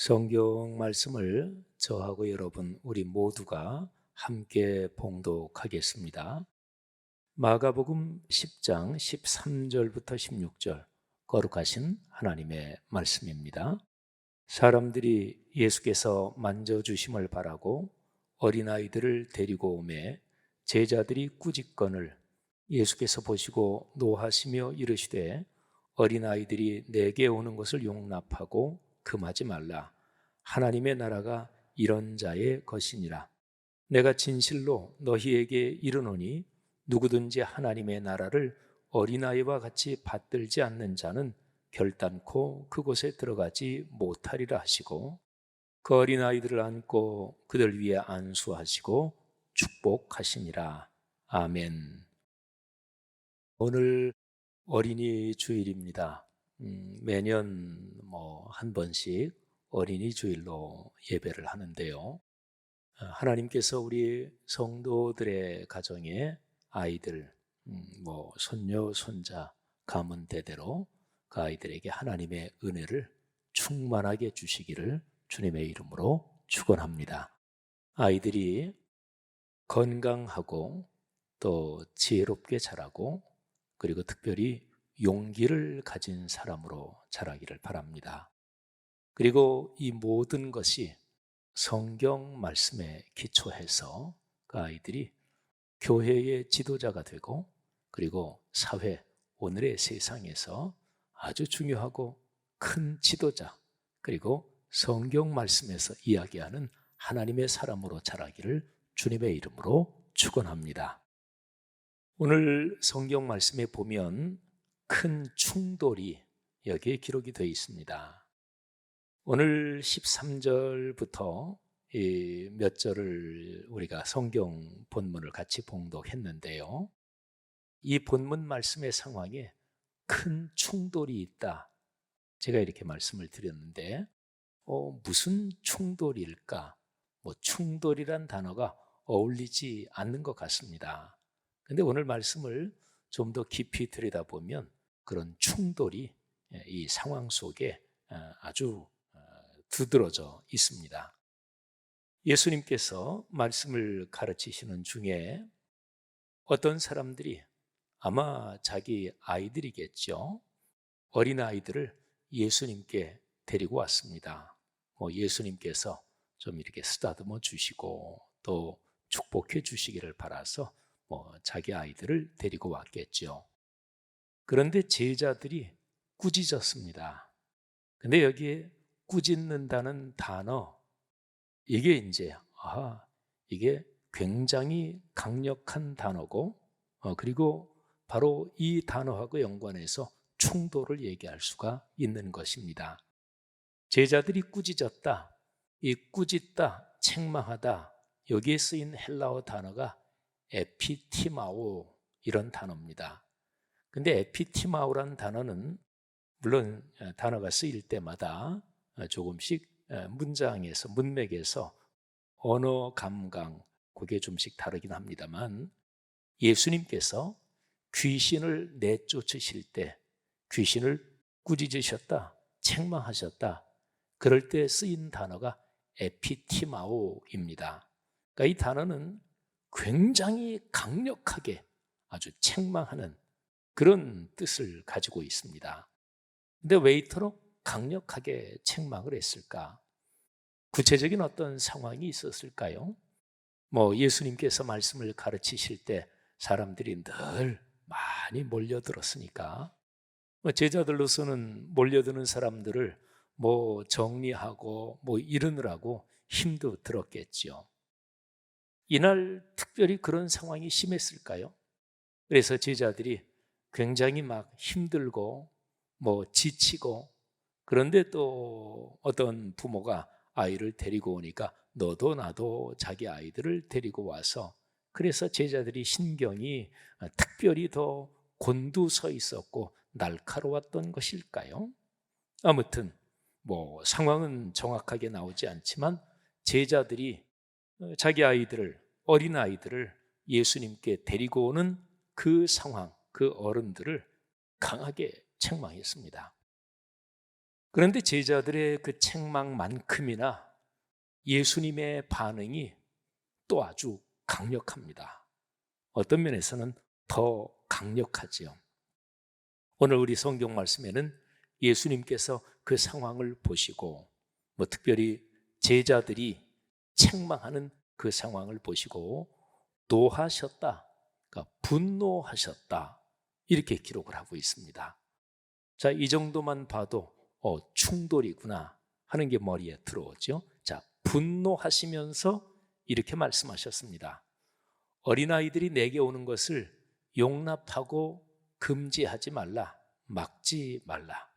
성경 말씀을 저하고 여러분 우리 모두가 함께 봉독하겠습니다. 마가복음 10장 13절부터 16절 거룩하신 하나님의 말씀입니다. 사람들이 예수께서 만져주심을 바라고 어린아이들을 데리고 오매 제자들이 꾸짖건을 예수께서 보시고 노하시며 이르시되 어린아이들이 내게 오는 것을 용납하고 금하지 말라. 하나님의 나라가 이런 자의 것이니라. 내가 진실로 너희에게 이르노니 누구든지 하나님의 나라를 어린아이와 같이 받들지 않는 자는 결단코 그곳에 들어가지 못하리라 하시고 그 어린아이들을 안고 그들 위에 안수하시고 축복하시니라. 아멘. 오늘 어린이 주일입니다. 매년 한 번씩 어린이 주일로 예배를 하는데요. 하나님께서 우리 성도들의 가정에 아이들, 손녀, 손자, 가문 대대로 그 아이들에게 하나님의 은혜를 충만하게 주시기를 주님의 이름으로 축원합니다. 아이들이 건강하고 또 지혜롭게 자라고 그리고 특별히 용기를 가진 사람으로 자라기를 바랍니다. 그리고 이 모든 것이 성경 말씀에 기초해서 그 아이들이 교회의 지도자가 되고 그리고 사회, 오늘의 세상에서 아주 중요하고 큰 지도자 그리고 성경 말씀에서 이야기하는 하나님의 사람으로 자라기를 주님의 이름으로 축원합니다. 오늘 성경 말씀에 보면 큰 충돌이 여기에 기록이 되어 있습니다. 오늘 13절부터 몇 절을 우리가 성경 본문을 같이 봉독했는데요. 이 본문 말씀의 상황에 큰 충돌이 있다. 제가 이렇게 말씀을 드렸는데 무슨 충돌일까? 충돌이란 단어가 어울리지 않는 것 같습니다. 근데 오늘 말씀을 좀 더 깊이 들여다보면 그런 충돌이 이 상황 속에 아주 두드러져 있습니다. 예수님께서 말씀을 가르치시는 중에 어떤 사람들이 아마 자기 아이들이겠죠. 어린아이들을 예수님께 데리고 왔습니다. 예수님께서 좀 이렇게 쓰다듬어 주시고 또 축복해 주시기를 바라서 자기 아이들을 데리고 왔겠죠. 그런데 제자들이 꾸짖었습니다. 근데 여기에 꾸짖는다는 단어, 이게 이게 굉장히 강력한 단어고, 그리고 바로 이 단어하고 연관해서 충돌을 얘기할 수가 있는 것입니다. 제자들이 꾸짖었다, 이 꾸짖다, 책망하다, 여기에 쓰인 헬라어 단어가 에피티마오 이런 단어입니다. 근데 에피티마오라는 단어는 물론 단어가 쓰일 때마다 조금씩 문장에서 문맥에서 언어 감각 그게 좀씩 다르긴 합니다만 예수님께서 귀신을 내쫓으실 때 귀신을 꾸짖으셨다, 책망하셨다. 그럴 때 쓰인 단어가 에피티마오입니다. 그러니까 이 단어는 굉장히 강력하게 아주 책망하는 그런 뜻을 가지고 있습니다. 근데 왜 이토록 강력하게 책망을 했을까? 구체적인 어떤 상황이 있었을까요? 예수님께서 말씀을 가르치실 때 사람들이 늘 많이 몰려들었으니까 제자들로서는 몰려드는 사람들을 정리하고 이르느라고 힘도 들었겠죠. 이날 특별히 그런 상황이 심했을까요? 그래서 제자들이 굉장히 막 힘들고 지치고 그런데 또 어떤 부모가 아이를 데리고 오니까 너도 나도 자기 아이들을 데리고 와서 그래서 제자들이 신경이 특별히 더 곤두서 있었고 날카로웠던 것일까요? 아무튼 상황은 정확하게 나오지 않지만 제자들이 자기 아이들을 어린 아이들을 예수님께 데리고 오는 그 상황, 그 어른들을 강하게 책망했습니다. 그런데 제자들의 그 책망만큼이나 예수님의 반응이 또 아주 강력합니다. 어떤 면에서는 더 강력하지요. 오늘 우리 성경 말씀에는 예수님께서 그 상황을 보시고 특별히 제자들이 책망하는 그 상황을 보시고 노하셨다, 그러니까 분노하셨다, 이렇게 기록을 하고 있습니다. 자, 이 정도만 봐도 충돌이구나 하는 게 머리에 들어오죠. 자, 분노하시면서 이렇게 말씀하셨습니다. 어린아이들이 내게 오는 것을 용납하고 금지하지 말라, 막지 말라.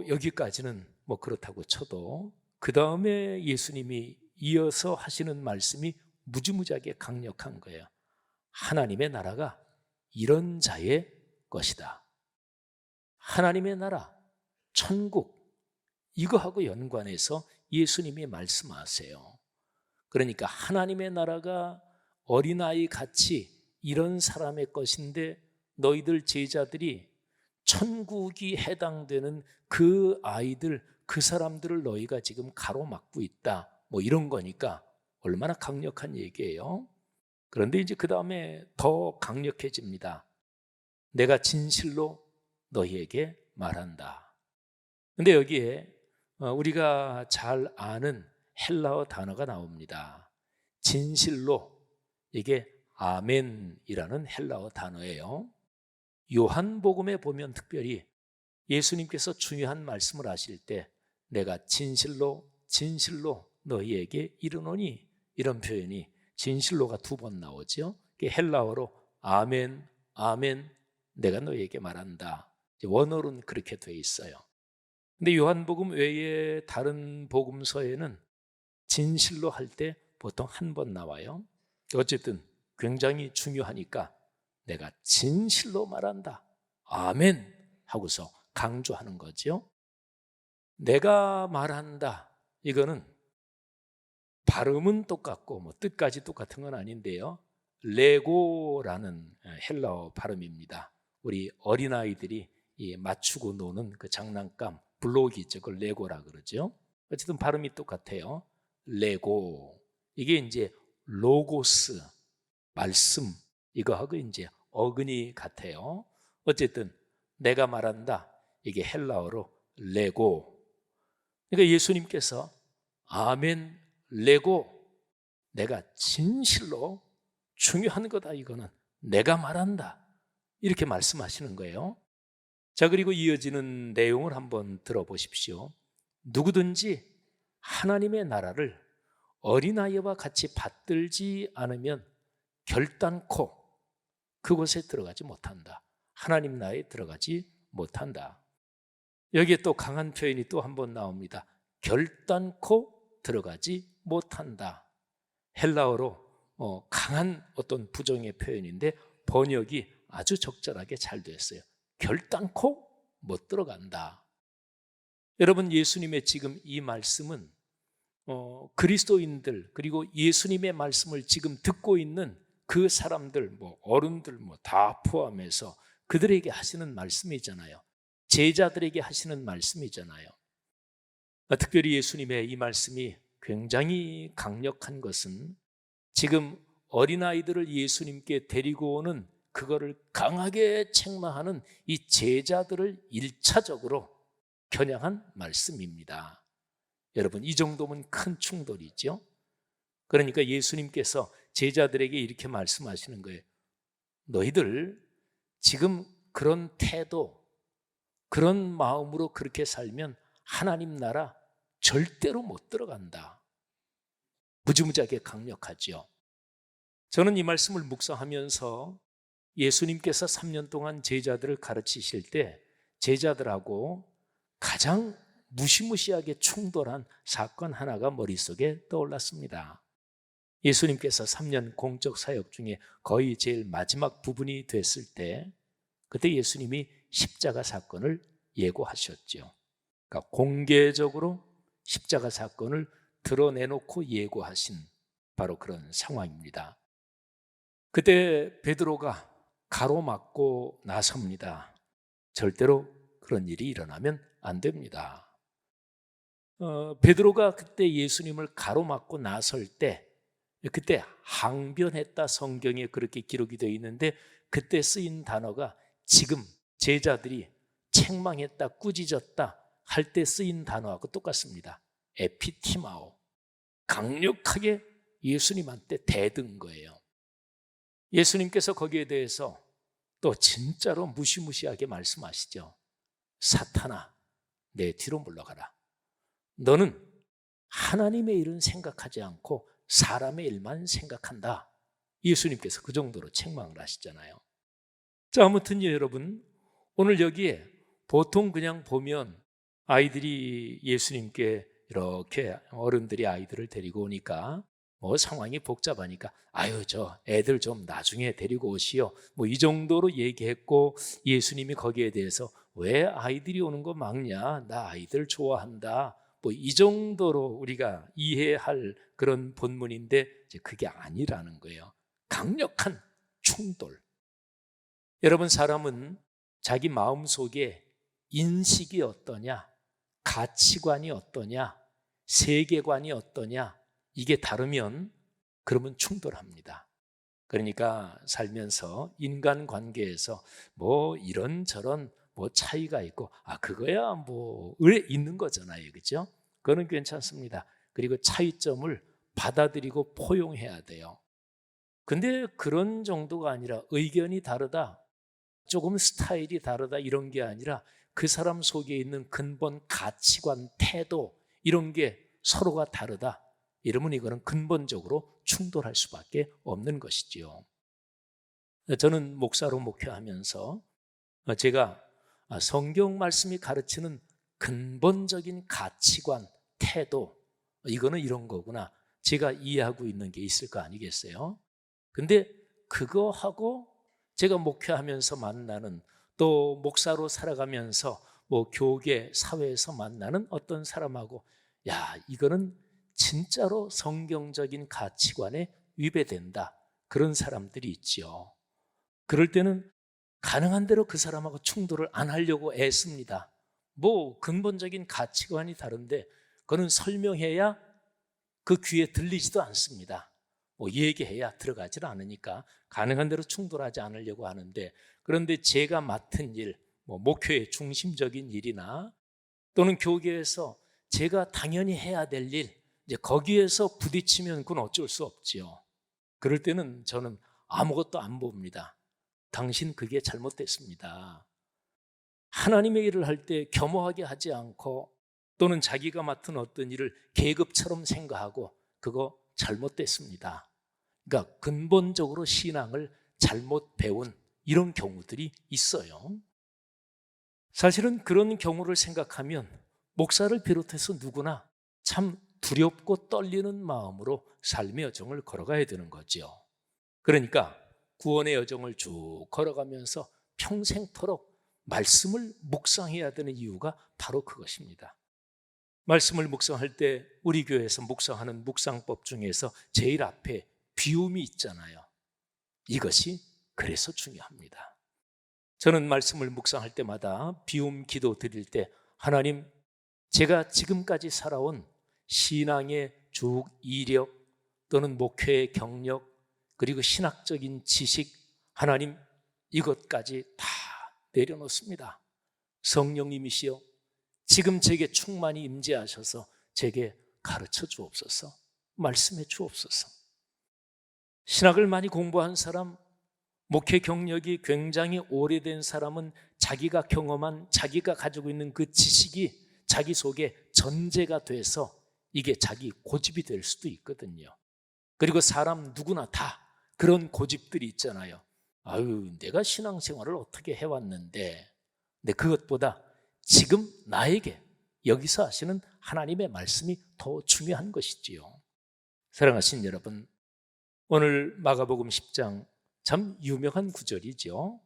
여기까지는 그렇다고 쳐도 그 다음에 예수님이 이어서 하시는 말씀이 무지무지하게 강력한 거예요. 하나님의 나라가 이런 자의 것이다. 하나님의 나라, 천국, 이거하고 연관해서 예수님이 말씀하세요. 그러니까 하나님의 나라가 어린아이 같이 이런 사람의 것인데 너희들 제자들이 천국이 해당되는 그 아이들, 그 사람들을 너희가 지금 가로막고 있다, 이런 거니까 얼마나 강력한 얘기예요. 그런데 이제 그 다음에 더 강력해집니다. 내가 진실로 너희에게 말한다. 근데 여기에 우리가 잘 아는 헬라어 단어가 나옵니다. 진실로, 이게 아멘이라는 헬라어 단어예요. 요한복음에 보면 특별히 예수님께서 중요한 말씀을 하실 때 내가 진실로 진실로 너희에게 이르노니, 이런 표현이 진실로가 2번 나오죠. 헬라어로 아멘, 아멘, 내가 너희에게 말한다. 원어로는 그렇게 돼 있어요. 근데 요한복음 외에 다른 복음서에는 진실로 할 때 보통 1번 나와요. 어쨌든 굉장히 중요하니까 내가 진실로 말한다, 아멘 하고서 강조하는 거죠. 내가 말한다, 이거는 발음은 똑같고 뜻까지 똑같은 건 아닌데요, 레고라는 헬라어 발음입니다. 우리 어린아이들이 맞추고 노는 그 장난감 블록이 있죠. 그걸 레고라 그러죠. 어쨌든 발음이 똑같아요. 레고, 이게 이제 로고스, 말씀, 이거하고 이제 어근이 같아요. 어쨌든 내가 말한다, 이게 헬라어로 레고. 그러니까 예수님께서 아멘, 레고, 내가 진실로 중요한 거다, 이거는 내가 말한다, 이렇게 말씀하시는 거예요. 자, 그리고 이어지는 내용을 한번 들어보십시오. 누구든지 하나님의 나라를 어린아이와 같이 받들지 않으면 결단코 그곳에 들어가지 못한다. 하나님 나라에 들어가지 못한다. 여기에 또 강한 표현이 또 한 번 나옵니다. 결단코 들어가지 못한다. 헬라어로 강한 어떤 부정의 표현인데 번역이 아주 적절하게 잘 됐어요. 결단코 못 들어간다. 여러분, 예수님의 지금 이 말씀은 그리스도인들, 그리고 예수님의 말씀을 지금 듣고 있는 그 사람들, 어른들 다 포함해서 그들에게 하시는 말씀이잖아요. 제자들에게 하시는 말씀이잖아요. 특별히 예수님의 이 말씀이 굉장히 강력한 것은 지금 어린아이들을 예수님께 데리고 오는 그거를 강하게 책망하는 이 제자들을 1차적으로 겨냥한 말씀입니다. 여러분, 이 정도면 큰 충돌이죠. 그러니까 예수님께서 제자들에게 이렇게 말씀하시는 거예요. 너희들 지금 그런 태도, 그런 마음으로 그렇게 살면 하나님 나라 절대로 못 들어간다. 무지무지하게 강력하죠. 저는 이 말씀을 묵상하면서 예수님께서 3년 동안 제자들을 가르치실 때 제자들하고 가장 무시무시하게 충돌한 사건 하나가 머릿속에 떠올랐습니다. 예수님께서 3년 공적 사역 중에 거의 제일 마지막 부분이 됐을 때 그때 예수님이 십자가 사건을 예고하셨죠. 그러니까 공개적으로 십자가 사건을 드러내놓고 예고하신 바로 그런 상황입니다. 그때 베드로가 가로막고 나섭니다. 절대로 그런 일이 일어나면 안 됩니다. 베드로가 그때 예수님을 가로막고 나설 때 그때 항변했다, 성경에 그렇게 기록이 되어 있는데 그때 쓰인 단어가 지금 제자들이 책망했다, 꾸짖었다 할 때 쓰인 단어하고 똑같습니다. 에피티마오, 강력하게 예수님한테 대든 거예요. 예수님께서 거기에 대해서 또 진짜로 무시무시하게 말씀하시죠. 사탄아, 내 뒤로 물러가라. 너는 하나님의 일은 생각하지 않고 사람의 일만 생각한다. 예수님께서 그 정도로 책망을 하시잖아요. 자, 아무튼 여러분, 오늘 여기에 보통 그냥 보면 아이들이 예수님께 이렇게 어른들이 아이들을 데리고 오니까 뭐 상황이 복잡하니까 아유 저 애들 좀 나중에 데리고 오시오 뭐 이 정도로 얘기했고, 예수님이 거기에 대해서 왜 아이들이 오는 거 막냐, 나 아이들 좋아한다, 뭐 이 정도로 우리가 이해할 그런 본문인데 이제 그게 아니라는 거예요. 강력한 충돌. 여러분, 사람은 자기 마음속에 인식이 어떠냐, 가치관이 어떠냐, 세계관이 어떠냐, 이게 다르면 그러면 충돌합니다. 그러니까 살면서 인간관계에서 뭐 이런저런 뭐 차이가 있고 그거야 뭐 왜 있는 거잖아요, 그렇죠? 그거는 괜찮습니다. 그리고 차이점을 받아들이고 포용해야 돼요. 근데 그런 정도가 아니라 의견이 다르다, 조금 스타일이 다르다 이런 게 아니라 그 사람 속에 있는 근본 가치관, 태도 이런 게 서로가 다르다, 이러면 이거는 근본적으로 충돌할 수밖에 없는 것이지요. 저는 목사로 목회하면서 제가 성경 말씀이 가르치는 근본적인 가치관, 태도, 이거는 이런 거구나, 제가 이해하고 있는 게 있을 거 아니겠어요? 근데 그거하고 제가 목회하면서 만나는, 또 목사로 살아가면서 뭐 교계, 사회에서 만나는 어떤 사람하고 이거는 진짜로 성경적인 가치관에 위배된다, 그런 사람들이 있지요. 그럴 때는 가능한 대로 그 사람하고 충돌을 안 하려고 애씁니다. 뭐 근본적인 가치관이 다른데 그거는 설명해야 그 귀에 들리지도 않습니다. 뭐 얘기해야 들어가질 않으니까 가능한 대로 충돌하지 않으려고 하는데, 그런데 제가 맡은 일, 뭐 목회의 중심적인 일이나 또는 교계에서 제가 당연히 해야 될 일, 이제 거기에서 부딪히면 그건 어쩔 수 없지요. 그럴 때는 저는 아무것도 안 봅니다. 당신 그게 잘못됐습니다. 하나님의 일을 할 때 겸허하게 하지 않고 또는 자기가 맡은 어떤 일을 계급처럼 생각하고 그거 잘못됐습니다. 그러니까 근본적으로 신앙을 잘못 배운 이런 경우들이 있어요. 사실은 그런 경우를 생각하면 목사를 비롯해서 누구나 참 두렵고 떨리는 마음으로 삶의 여정을 걸어가야 되는 거죠. 그러니까 구원의 여정을 쭉 걸어가면서 평생토록 말씀을 묵상해야 되는 이유가 바로 그것입니다. 말씀을 묵상할 때 우리 교회에서 묵상하는 묵상법 중에서 제일 앞에 비움이 있잖아요. 이것이 그래서 중요합니다. 저는 말씀을 묵상할 때마다 비움 기도 드릴 때, 하나님, 제가 지금까지 살아온 신앙의 쭉 이력 또는 목회의 경력 그리고 신학적인 지식, 하나님 이것까지 다 내려놓습니다. 성령님이시여, 지금 제게 충만히 임재하셔서 제게 가르쳐 주옵소서, 말씀해 주옵소서. 신학을 많이 공부한 사람, 목회 경력이 굉장히 오래된 사람은 자기가 경험한, 자기가 가지고 있는 그 지식이 자기 속에 전제가 돼서 이게 자기 고집이 될 수도 있거든요. 그리고 사람 누구나 다 그런 고집들이 있잖아요. 내가 신앙생활을 어떻게 해왔는데. 근데 그것보다 지금 나에게 여기서 하시는 하나님의 말씀이 더 중요한 것이지요. 사랑하신 여러분, 오늘 마가복음 10장 참 유명한 구절이죠.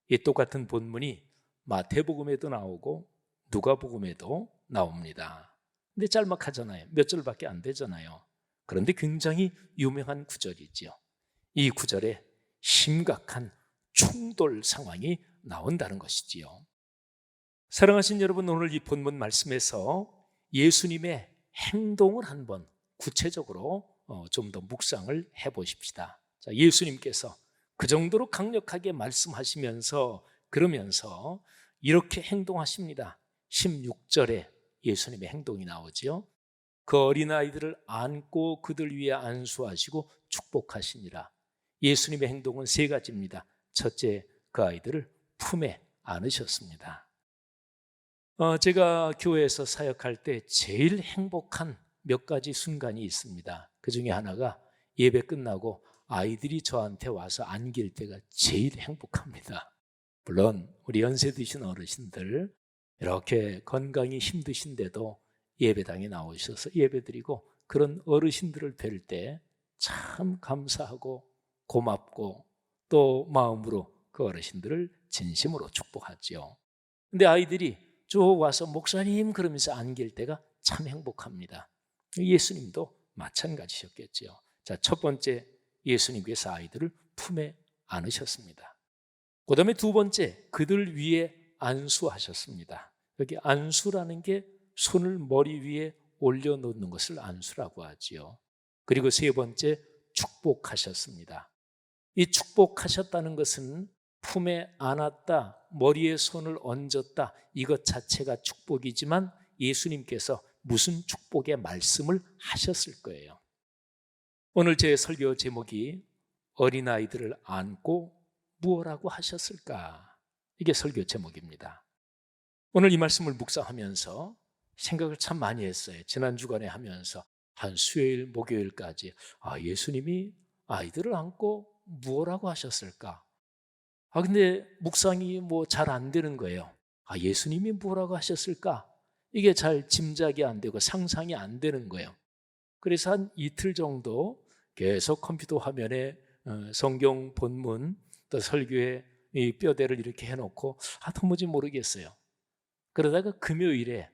이 똑같은 본문이 마태복음에도 나오고 누가복음에도 나옵니다. 근데 짤막하잖아요. 몇 절밖에 안 되잖아요. 그런데 굉장히 유명한 구절이지요. 이 구절에 심각한 충돌 상황이 나온다는 것이지요. 사랑하신 여러분, 오늘 이 본문 말씀에서 예수님의 행동을 한번 구체적으로 좀 더 묵상을 해보십시다. 자, 예수님께서 그 정도로 강력하게 말씀하시면서 그러면서 이렇게 행동하십니다. 16절에 예수님의 행동이 나오지요. 그 어린아이들을 안고 그들 위에 안수하시고 축복하시니라. 예수님의 행동은 세 가지입니다. 첫째, 그 아이들을 품에 안으셨습니다. 제가 교회에서 사역할 때 제일 행복한 몇 가지 순간이 있습니다. 그 중에 하나가 예배 끝나고 아이들이 저한테 와서 안길 때가 제일 행복합니다. 물론 우리 연세 드신 어르신들 이렇게 건강이 힘드신데도 예배당에 나오셔서 예배드리고 그런 어르신들을 뵐 때 참 감사하고 고맙고 또 마음으로 그 어르신들을 진심으로 축복하죠. 근데 아이들이 쭉 와서 목사님 그러면서 안길 때가 참 행복합니다. 예수님도 마찬가지셨겠죠. 자, 첫 번째, 예수님께서 아이들을 품에 안으셨습니다. 그 다음에 두 번째, 그들 위에 안수하셨습니다. 여기 안수라는 게 손을 머리 위에 올려놓는 것을 안수라고 하지요. 그리고 세 번째, 축복하셨습니다. 이 축복하셨다는 것은 품에 안았다, 머리에 손을 얹었다, 이것 자체가 축복이지만 예수님께서 무슨 축복의 말씀을 하셨을 거예요. 오늘 제 설교 제목이 어린아이들을 안고 무엇라고 하셨을까? 이게 설교 제목입니다. 오늘 이 말씀을 묵상하면서 생각을 참 많이 했어요. 지난 주간에 하면서 한 수요일, 목요일까지 예수님이 아이들을 안고 무엇라고 하셨을까? 근데 묵상이 잘 안 되는 거예요. 예수님이 뭐라고 하셨을까? 이게 잘 짐작이 안 되고 상상이 안 되는 거예요. 그래서 한 이틀 정도 계속 컴퓨터 화면에 성경 본문 또 설교의 이 뼈대를 이렇게 해놓고 도무지 모르겠어요. 그러다가 금요일에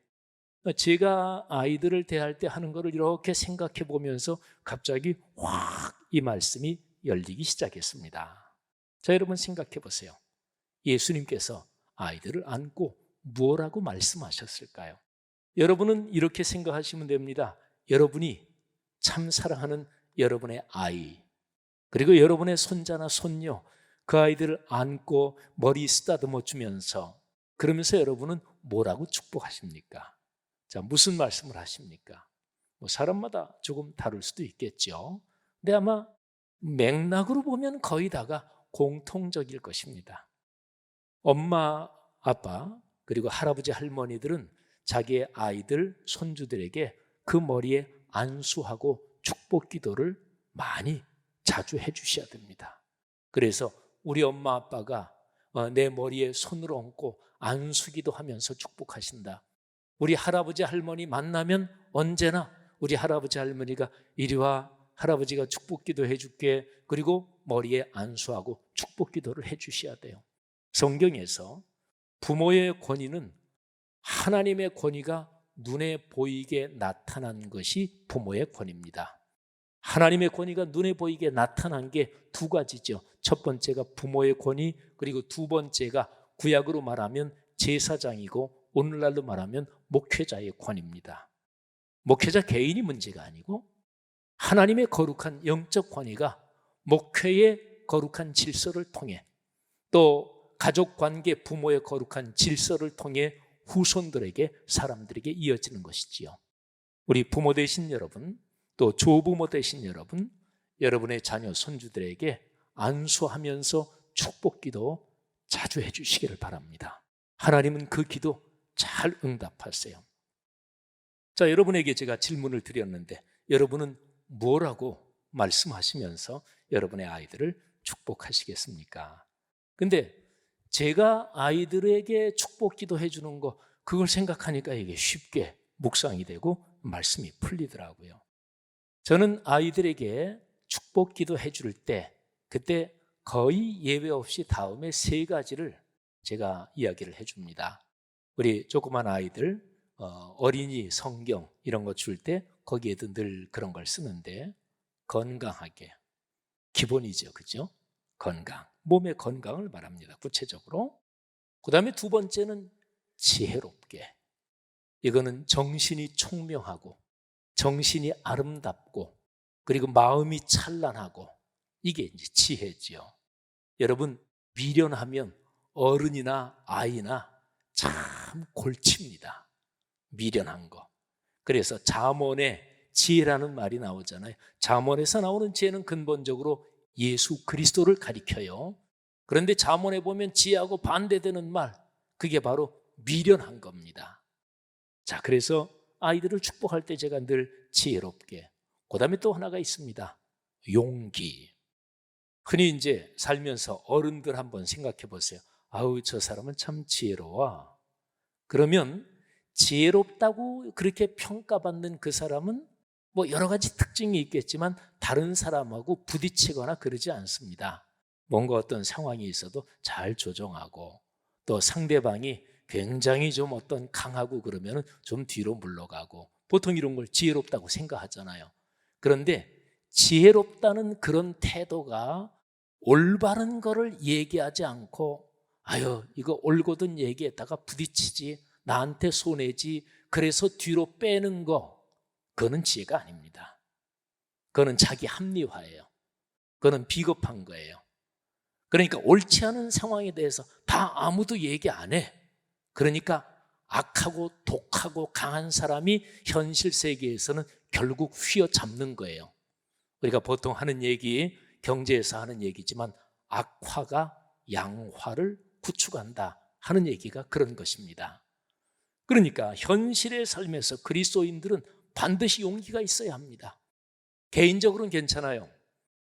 제가 아이들을 대할 때 하는 거를 이렇게 생각해 보면서 갑자기 확 이 말씀이 열리기 시작했습니다. 자, 여러분 생각해 보세요. 예수님께서 아이들을 안고 무엇라고 말씀하셨을까요? 여러분은 이렇게 생각하시면 됩니다. 여러분이 참 사랑하는 여러분의 아이, 그리고 여러분의 손자나 손녀, 그 아이들을 안고 머리 쓰다듬어 주면서 그러면서 여러분은 뭐라고 축복하십니까? 자, 무슨 말씀을 하십니까? 사람마다 조금 다를 수도 있겠죠. 근데 아마 맥락으로 보면 거의 다가 공통적일 것입니다. 엄마, 아빠, 그리고 할아버지, 할머니들은 자기의 아이들, 손주들에게 그 머리에 안수하고 축복 기도를 많이 자주 해주셔야 됩니다. 그래서 우리 엄마, 아빠가 내 머리에 손을 얹고 안수기도 하면서 축복하신다. 우리 할아버지, 할머니 만나면 언제나 우리 할아버지, 할머니가 이리 와, 할아버지가 축복 기도 해줄게. 그리고 머리에 안수하고 축복 기도를 해주셔야 돼요. 성경에서 부모의 권위는 하나님의 권위가 눈에 보이게 나타난 것이 부모의 권위입니다. 하나님의 권위가 눈에 보이게 나타난 게 두 가지죠. 첫 번째가 부모의 권위, 그리고 두 번째가 구약으로 말하면 제사장이고 오늘날로 말하면 목회자의 권위입니다. 목회자 개인이 문제가 아니고 하나님의 거룩한 영적 권위가 목회의 거룩한 질서를 통해 또 가족관계 부모의 거룩한 질서를 통해 후손들에게 사람들에게 이어지는 것이지요. 우리 부모 되신 여러분, 또 조부모 되신 여러분, 여러분의 자녀 손주들에게 안수하면서 축복기도 자주 해주시기를 바랍니다. 하나님은 그 기도 잘 응답하세요. 자, 여러분에게 제가 질문을 드렸는데 여러분은 뭐라고 말씀하시면서 여러분의 아이들을 축복하시겠습니까? 근데 제가 아이들에게 축복기도 해주는 거 그걸 생각하니까 이게 쉽게 묵상이 되고 말씀이 풀리더라고요. 저는 아이들에게 축복기도 해줄 때 그때 거의 예외 없이 다음에 세 가지를 제가 이야기를 해줍니다. 우리 조그만 아이들 어린이 성경 이런 거 줄 때 거기에도 늘 그런 걸 쓰는데 건강하게, 기본이죠, 그죠? 건강, 몸의 건강을 말합니다. 구체적으로. 그 다음에 두 번째는 지혜롭게. 이거는 정신이 총명하고 정신이 아름답고 그리고 마음이 찬란하고 이게 이제 지혜지요. 여러분, 미련하면 어른이나 아이나 참 골칩니다. 미련한 거. 그래서 잠언에 지혜라는 말이 나오잖아요. 잠언에서 나오는 지혜는 근본적으로 예수 그리스도를 가리켜요. 그런데 잠언에 보면 지혜하고 반대되는 말, 그게 바로 미련한 겁니다. 자, 그래서 아이들을 축복할 때 제가 늘 지혜롭게. 그 다음에 또 하나가 있습니다. 용기. 흔히 이제 살면서 어른들 한번 생각해 보세요. 아우, 저 사람은 참 지혜로워. 그러면 지혜롭다고 그렇게 평가받는 그 사람은 뭐 여러 가지 특징이 있겠지만 다른 사람하고 부딪히거나 그러지 않습니다. 뭔가 어떤 상황이 있어도 잘 조정하고 또 상대방이 굉장히 좀 어떤 강하고 그러면 좀 뒤로 물러가고 보통 이런 걸 지혜롭다고 생각하잖아요. 그런데 지혜롭다는 그런 태도가 올바른 거를 얘기하지 않고 아유, 이거 올거든 얘기했다가 부딪히지, 나한테 손해지, 그래서 뒤로 빼는 거, 그거는 지혜가 아닙니다. 그거는 자기 합리화예요. 그거는 비겁한 거예요. 그러니까 옳지 않은 상황에 대해서 다 아무도 얘기 안 해. 그러니까 악하고 독하고 강한 사람이 현실 세계에서는 결국 휘어잡는 거예요. 우리가 보통 하는 얘기, 경제에서 하는 얘기지만 악화가 양화를 구축한다 하는 얘기가 그런 것입니다. 그러니까 현실의 삶에서 그리스도인들은 반드시 용기가 있어야 합니다. 개인적으로는 괜찮아요.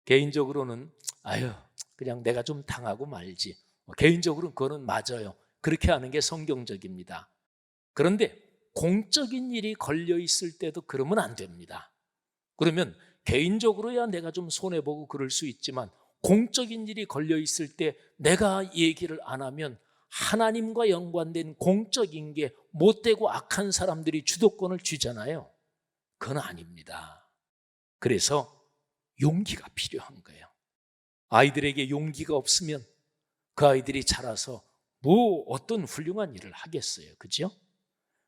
개인적으로는 아유, 그냥 내가 좀 당하고 말지. 개인적으로는 그거는 맞아요. 그렇게 하는 게 성경적입니다. 그런데 공적인 일이 걸려 있을 때도 그러면 안 됩니다. 그러면 개인적으로야 내가 좀 손해보고 그럴 수 있지만 공적인 일이 걸려 있을 때 내가 얘기를 안 하면 하나님과 연관된 공적인 게 못되고 악한 사람들이 주도권을 쥐잖아요. 그건 아닙니다. 그래서 용기가 필요한 거예요. 아이들에게 용기가 없으면 그 아이들이 자라서 뭐 어떤 훌륭한 일을 하겠어요. 그죠?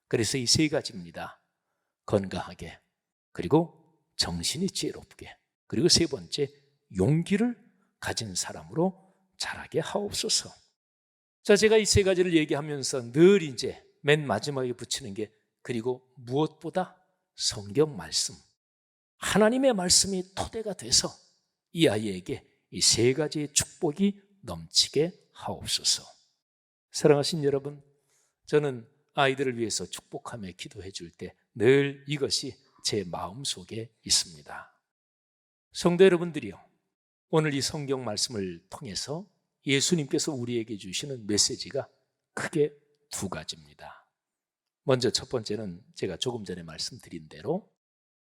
그래서 이 세 가지입니다. 건강하게, 그리고 정신이 지혜롭게, 그리고 세 번째, 용기를 가진 사람으로 자라게 하옵소서. 자, 제가 이 세 가지를 얘기하면서 늘 이제 맨 마지막에 붙이는 게 그리고 무엇보다 성경 말씀, 하나님의 말씀이 토대가 돼서 이 아이에게 이 세 가지의 축복이 넘치게 하옵소서. 사랑하신 여러분, 저는 아이들을 위해서 축복하며 기도해 줄 때 늘 이것이 제 마음속에 있습니다. 성도 여러분들이요, 오늘 이 성경 말씀을 통해서 예수님께서 우리에게 주시는 메시지가 크게 두 가지입니다. 먼저 첫 번째는 제가 조금 전에 말씀드린 대로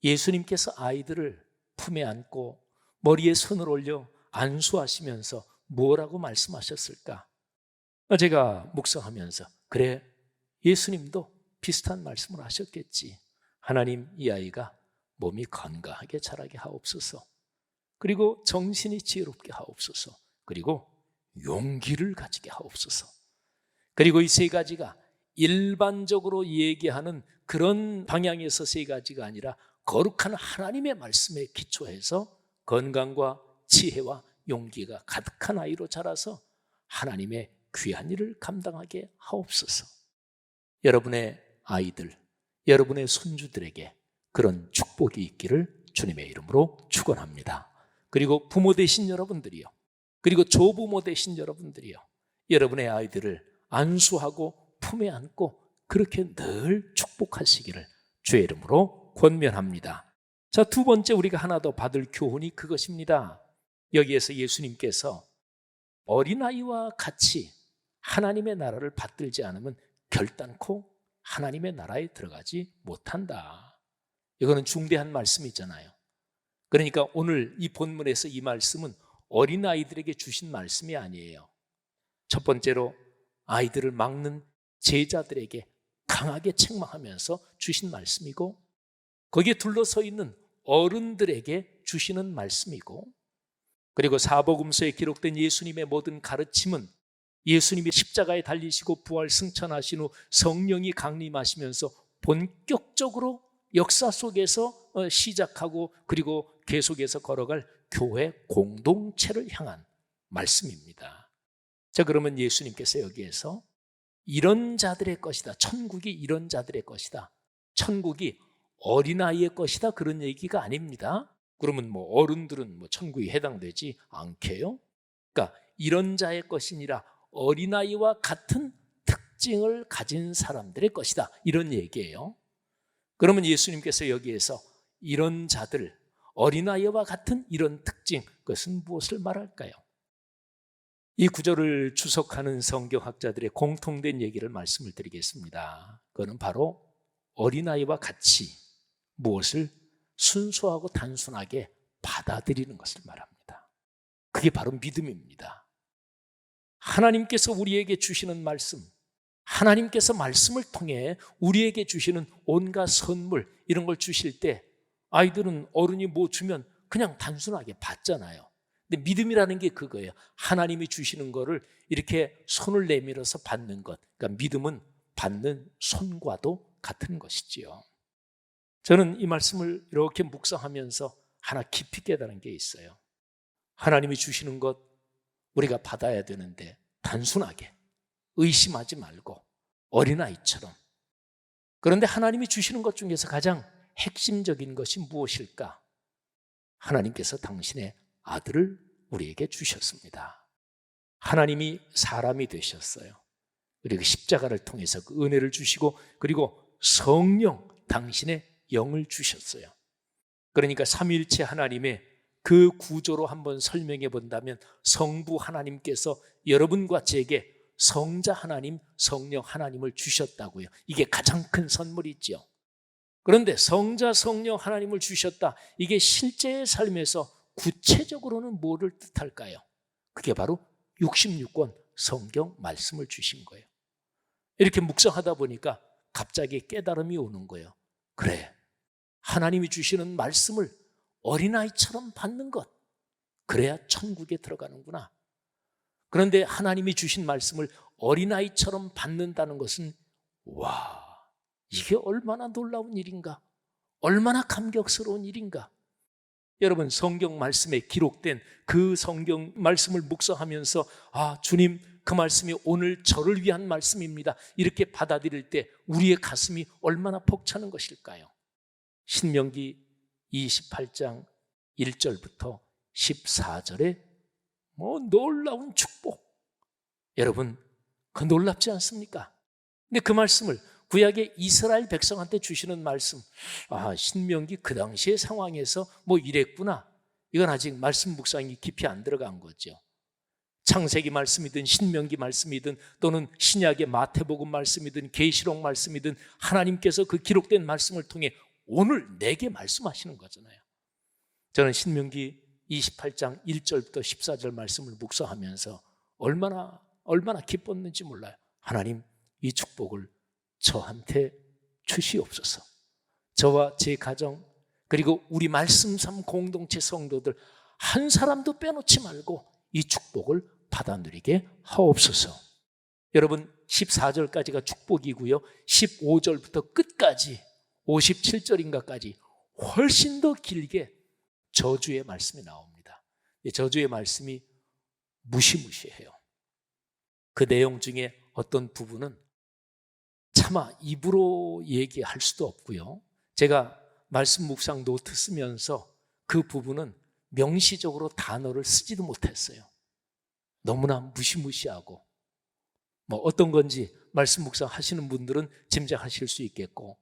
예수님께서 아이들을 품에 안고 머리에 손을 올려 안수하시면서 뭐라고 말씀하셨을까? 제가 묵상하면서 그래, 예수님도 비슷한 말씀을 하셨겠지. 하나님, 이 아이가 몸이 건강하게 자라게 하옵소서. 그리고 정신이 지혜롭게 하옵소서. 그리고 용기를 가지게 하옵소서. 그리고 이 세 가지가 일반적으로 얘기하는 그런 방향에서 세 가지가 아니라 거룩한 하나님의 말씀에 기초해서 건강과 지혜와 용기가 가득한 아이로 자라서 하나님의 귀한 일을 감당하게 하옵소서. 여러분의 아이들, 여러분의 손주들에게 그런 축복이 있기를 주님의 이름으로 축원합니다. 그리고 부모 되신 여러분들이요, 그리고 조부모 되신 여러분들이요, 여러분의 아이들을 안수하고 품에 안고 그렇게 늘 축복하시기를 주의 이름으로 권면합니다. 자, 두 번째 우리가 하나 더 받을 교훈이 그것입니다. 여기에서 예수님께서 어린아이와 같이 하나님의 나라를 받들지 않으면 결단코 하나님의 나라에 들어가지 못한다. 이거는 중대한 말씀이잖아요. 그러니까 오늘 이 본문에서 이 말씀은 어린아이들에게 주신 말씀이 아니에요. 첫 번째로 아이들을 막는 제자들에게 강하게 책망하면서 주신 말씀이고, 거기에 둘러서 있는 어른들에게 주시는 말씀이고, 그리고 사복음서에 기록된 예수님의 모든 가르침은 예수님이 십자가에 달리시고 부활 승천하신 후 성령이 강림하시면서 본격적으로 역사 속에서 시작하고 그리고 계속해서 걸어갈 교회 공동체를 향한 말씀입니다. 자, 그러면 예수님께서 여기에서 이런 자들의 것이다, 천국이 이런 자들의 것이다, 천국이 어린아이의 것이다, 그런 얘기가 아닙니다. 그러면 뭐 어른들은 뭐 천국에 해당되지 않게요? 그러니까 이런 자의 것이니라 어린아이와 같은 특징을 가진 사람들의 것이다, 이런 얘기예요. 그러면 예수님께서 여기에서 이런 자들, 어린아이와 같은 이런 특징, 그것은 무엇을 말할까요? 이 구절을 주석하는 성경학자들의 공통된 얘기를 말씀을 드리겠습니다. 그거는 바로 어린아이와 같이 무엇을 순수하고 단순하게 받아들이는 것을 말합니다. 그게 바로 믿음입니다. 하나님께서 우리에게 주시는 말씀, 하나님께서 말씀을 통해 우리에게 주시는 온갖 선물, 이런 걸 주실 때 아이들은 어른이 뭐 주면 그냥 단순하게 받잖아요. 근데 믿음이라는 게 그거예요. 하나님이 주시는 거를 이렇게 손을 내밀어서 받는 것. 그러니까 믿음은 받는 손과도 같은 것이지요. 저는 이 말씀을 이렇게 묵상하면서 하나 깊이 깨달은 게 있어요. 하나님이 주시는 것 우리가 받아야 되는데 단순하게 의심하지 말고 어린아이처럼. 그런데 하나님이 주시는 것 중에서 가장 핵심적인 것이 무엇일까? 하나님께서 당신의 아들을 우리에게 주셨습니다. 하나님이 사람이 되셨어요. 그리고 십자가를 통해서 그 은혜를 주시고 그리고 성령, 당신의 영을 주셨어요. 그러니까 삼위일체 하나님의 그 구조로 한번 설명해 본다면 성부 하나님께서 여러분과 제게 성자 하나님, 성령 하나님을 주셨다고요. 이게 가장 큰 선물이죠. 그런데 성자, 성령 하나님을 주셨다. 이게 실제의 삶에서 구체적으로는 뭐를 뜻할까요? 그게 바로 66권 성경 말씀을 주신 거예요. 이렇게 묵상하다 보니까 갑자기 깨달음이 오는 거예요. 그래, 하나님이 주시는 말씀을 어린아이처럼 받는 것, 그래야 천국에 들어가는구나. 그런데 하나님이 주신 말씀을 어린아이처럼 받는다는 것은 와, 이게 얼마나 놀라운 일인가, 얼마나 감격스러운 일인가. 여러분, 성경 말씀에 기록된 그 성경 말씀을 묵상하면서 아, 주님, 그 말씀이 오늘 저를 위한 말씀입니다, 이렇게 받아들일 때 우리의 가슴이 얼마나 벅차는 것일까요? 신명기 28장 1절부터 14절에 뭐 놀라운 축복, 여러분 그 놀랍지 않습니까? 근데 그 말씀을 구약의 이스라엘 백성한테 주시는 말씀, 아, 신명기 그 당시의 상황에서 뭐 이랬구나, 이건 아직 말씀 묵상이 깊이 안 들어간 거죠. 창세기 말씀이든 신명기 말씀이든 또는 신약의 마태복음 말씀이든 계시록 말씀이든 하나님께서 그 기록된 말씀을 통해 오늘 내게 말씀하시는 거잖아요. 저는 신명기 28장 1절부터 14절 말씀을 묵상하면서 얼마나 기뻤는지 몰라요. 하나님, 이 축복을 저한테 주시옵소서. 저와 제 가정 그리고 우리 말씀 삶 공동체 성도들 한 사람도 빼놓지 말고 이 축복을 받아 누리게 하옵소서. 여러분, 14절까지가 축복이고요, 15절부터 끝까지 57절인가까지 훨씬 더 길게 저주의 말씀이 나옵니다. 저주의 말씀이 무시무시해요. 그 내용 중에 어떤 부분은 차마 입으로 얘기할 수도 없고요, 제가 말씀 묵상 노트 쓰면서 그 부분은 명시적으로 단어를 쓰지도 못했어요. 너무나 무시무시하고 뭐 어떤 건지 말씀 묵상 하시는 분들은 짐작하실 수 있겠고,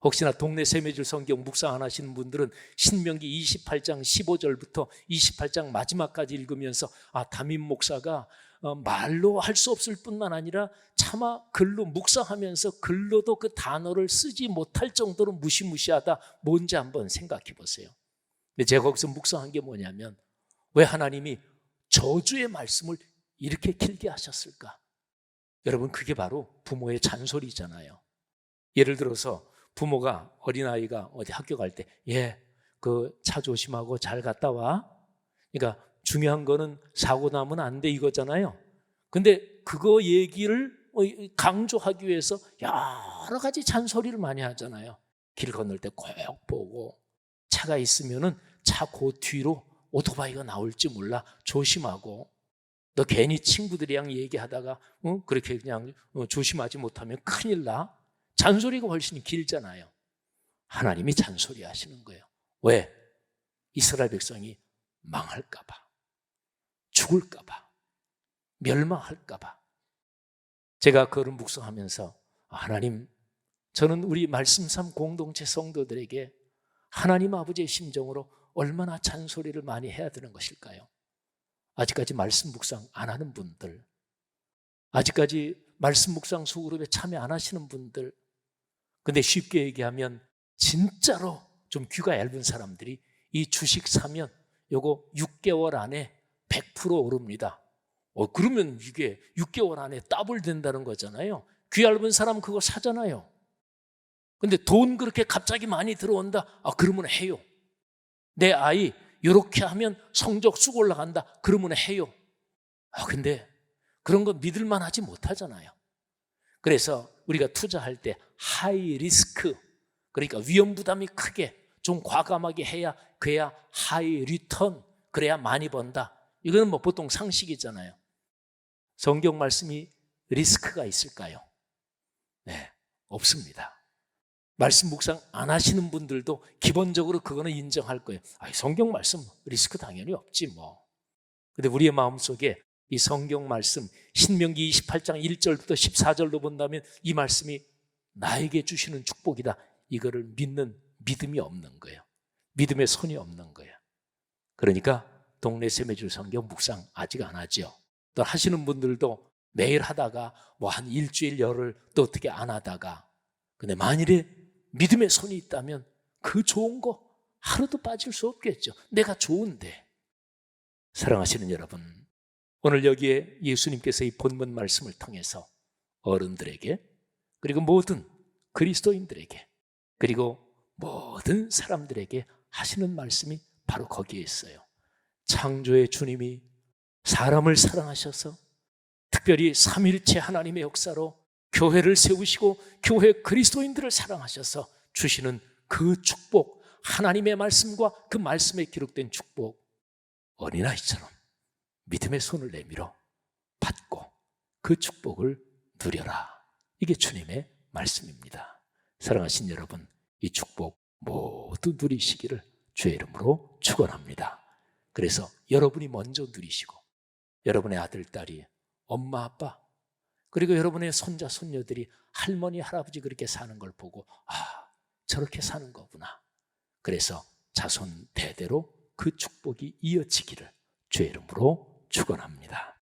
혹시나 동네 세매줄 성경 묵상 안 하시는 분들은 신명기 28장 15절부터 28장 마지막까지 읽으면서 아, 담임 목사가 말로 할 수 없을 뿐만 아니라 차마 글로 묵상하면서 글로도 그 단어를 쓰지 못할 정도로 무시무시하다, 뭔지 한번 생각해 보세요. 근데 제가 거기서 묵상한 게 뭐냐면, 왜 하나님이 저주의 말씀을 이렇게 길게 하셨을까? 여러분, 그게 바로 부모의 잔소리잖아요. 예를 들어서 부모가 어린아이가 어디 학교 갈 때 그 차 조심하고 잘 갔다 와. 그러니까 중요한 거는 사고 나면 안 돼, 이거잖아요. 근데 그거 얘기를 강조하기 위해서 여러 가지 잔소리를 많이 하잖아요. 길 건널 때 꼭 보고, 차가 있으면은 차 그 뒤로 오토바이가 나올지 몰라 조심하고, 너 괜히 친구들이랑 얘기하다가 그렇게 그냥 조심하지 못하면 큰일 나. 잔소리가 훨씬 길잖아요. 하나님이 잔소리 하시는 거예요. 왜? 이스라엘 백성이 망할까 봐, 죽을까 봐, 멸망할까 봐. 제가 그런 묵상하면서 하나님, 저는 우리 말씀삼 공동체 성도들에게 하나님 아버지의 심정으로 얼마나 잔소리를 많이 해야 되는 것일까요? 아직까지 말씀 묵상 안 하는 분들, 아직까지 말씀 묵상 소그룹에 참여 안 하시는 분들, 근데 쉽게 얘기하면 진짜로 좀 귀가 얇은 사람들이 이 주식 사면 요거 6개월 안에 100% 오릅니다. 그러면 이게 6개월 안에 더블 된다는 거잖아요. 귀 얇은 사람 그거 사잖아요. 근데 돈 그렇게 갑자기 많이 들어온다? 그러면 해요. 내 아이 이렇게 하면 성적 쑥 올라간다? 그러면 해요. 근데 그런 거 믿을만 하지 못하잖아요. 그래서 우리가 투자할 때 하이 리스크, 그러니까 위험 부담이 크게 좀 과감하게 해야, 그래야 하이 리턴, 그래야 많이 번다. 이거는 뭐 보통 상식이잖아요. 성경 말씀이 리스크가 있을까요? 네, 없습니다. 말씀 묵상 안 하시는 분들도 기본적으로 그거는 인정할 거예요. 성경 말씀 리스크 당연히 없지 뭐. 근데 우리의 마음속에 이 성경 말씀 신명기 28장 1절부터 14절로 본다면 이 말씀이 나에게 주시는 축복이다, 이거를 믿는 믿음이 없는 거예요. 믿음의 손이 없는 거예요. 그러니까 동네 세매줄 성경 묵상 아직 안 하죠. 또 하시는 분들도 매일 하다가 뭐 한 일주일 열흘 또 어떻게 안 하다가, 근데 만일에 믿음의 손이 있다면 그 좋은 거 하루도 빠질 수 없겠죠. 내가 좋은데. 사랑하시는 여러분, 오늘 여기에 예수님께서 이 본문 말씀을 통해서 어른들에게, 그리고 모든 그리스도인들에게, 그리고 모든 사람들에게 하시는 말씀이 바로 거기에 있어요. 창조의 주님이 사람을 사랑하셔서 특별히 삼일체 하나님의 역사로 교회를 세우시고 교회 그리스도인들을 사랑하셔서 주시는 그 축복, 하나님의 말씀과 그 말씀에 기록된 축복, 어린아이처럼 믿음의 손을 내밀어 받고 그 축복을 누려라. 이게 주님의 말씀입니다. 사랑하신 여러분, 이 축복 모두 누리시기를 주의 이름으로 축원합니다. 그래서 여러분이 먼저 누리시고, 여러분의 아들, 딸이, 엄마, 아빠, 그리고 여러분의 손자, 손녀들이 할머니, 할아버지 그렇게 사는 걸 보고 저렇게 사는 거구나. 그래서 자손 대대로 그 축복이 이어지기를 주의 이름으로 축원합니다.